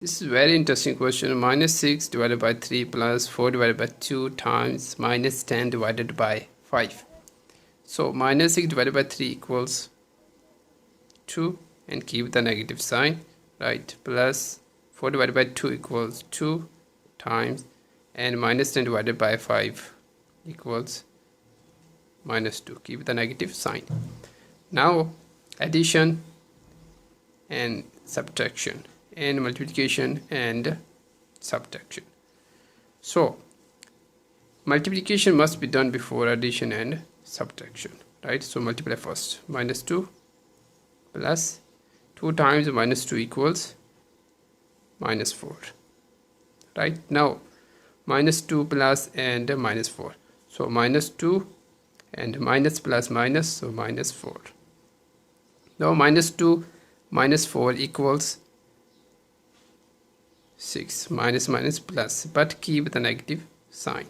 This is a very interesting question. Minus 6 divided by 3 plus 4 divided by 2 times minus 10 divided by 5. So minus 6 divided by 3 equals 2 and keep the negative sign, right? Plus 4 divided by 2 equals 2 times, and minus 10 divided by 5 equals minus 2. Keep the negative sign. Now addition and subtraction, and multiplication and subtraction. So multiplication must be done before addition and subtraction, right? So multiply first. Minus 2 plus 2 times minus 2 equals minus 4, right? Now minus 2 plus and minus 4, so minus 2 and minus plus minus, so minus 4. Now minus 2 minus 4 equals 6. Minus minus plus, but keep the negative sign.